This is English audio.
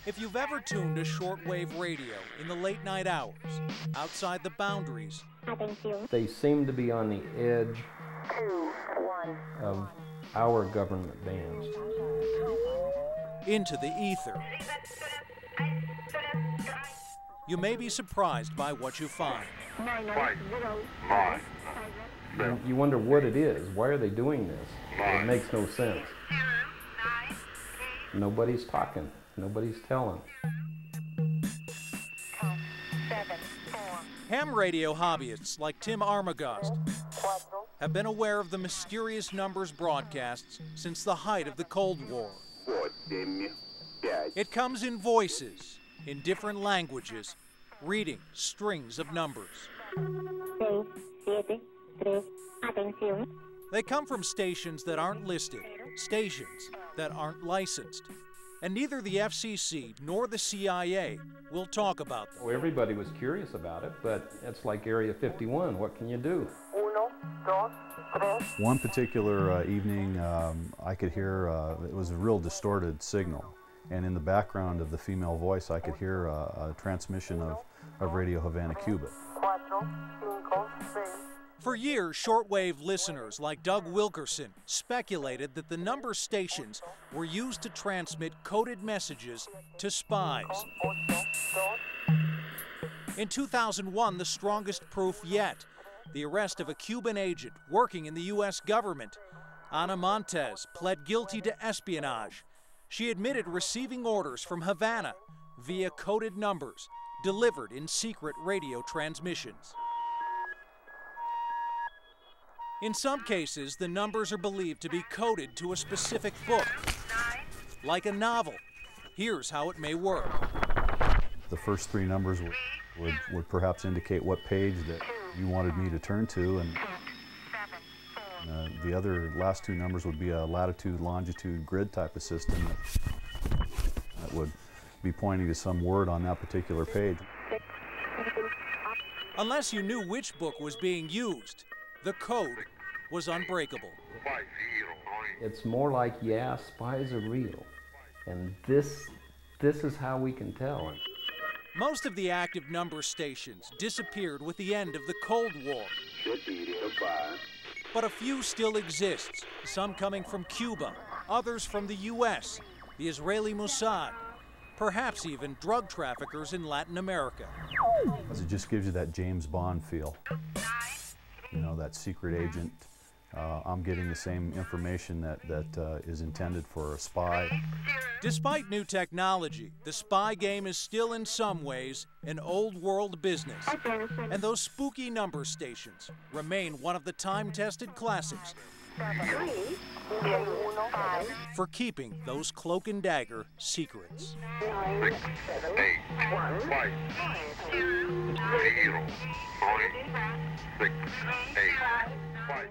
If you've ever tuned a shortwave radio in the late night hours, outside the boundaries, they seem to be on the edge of our government bands. Into the ether, you may be surprised by what you find. You wonder what it is. Why are they doing this? It makes no sense. Nobody's talking. Nobody's telling. Ham radio hobbyists like Tim Armagost have been aware of the mysterious numbers broadcasts since the height of the Cold War. It comes in voices, in different languages, reading strings of numbers. They come from stations that aren't listed, stations that aren't licensed. And neither the FCC nor the CIA will talk about them. Well, everybody was curious about it, but it's like Area 51. What can you do? One particular evening, I could hear, it was a real distorted signal. And in the background of the female voice, I could hear a transmission of Radio Havana, Cuba. For years, shortwave listeners like Doug Wilkerson speculated that the number stations were used to transmit coded messages to spies. In 2001, the strongest proof yet, the arrest of a Cuban agent working in the U.S. government. Ana Montes pled guilty to espionage. She admitted receiving orders from Havana via coded numbers delivered in secret radio transmissions. In some cases, the numbers are believed to be coded to a specific book, like a novel. Here's how it may work. The first three numbers would perhaps indicate what page that you wanted me to turn to, and the other last two numbers would be a latitude, longitude, grid type of system that would be pointing to some word on that particular page. Unless you knew which book was being used, the code was unbreakable. It's more like, yeah, spies are real. And this is how we can tell. Most of the active number stations disappeared with the end of the Cold War. But a few still exist, some coming from Cuba, others from the U.S., the Israeli Mossad, perhaps even drug traffickers in Latin America. It just gives you that James Bond feel. You know, that secret agent. I'm getting the same information that is intended for a spy. Despite new technology, the spy game is still in some ways an old world business. And those spooky number stations remain one of the time-tested classics for keeping those cloak and dagger secrets. 9, 7, 8, 1, 5, 0, 9, 6, 8, 5.